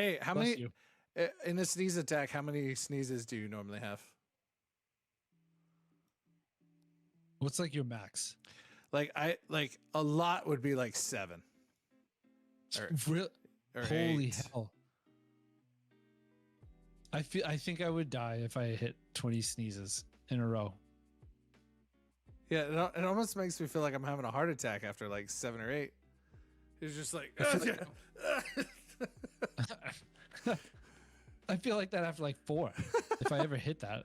Hey, how Bless many you. in a sneeze attack? How many sneezes do you normally have? What's like your max? Like a lot would be like 7 or Real, or holy 8. hell. I think I would die if I hit 20 sneezes in a row. Yeah, it almost makes me feel like I'm having a heart attack after like 7 or 8. It's just like I feel like I feel like that after like 4. If I ever hit that.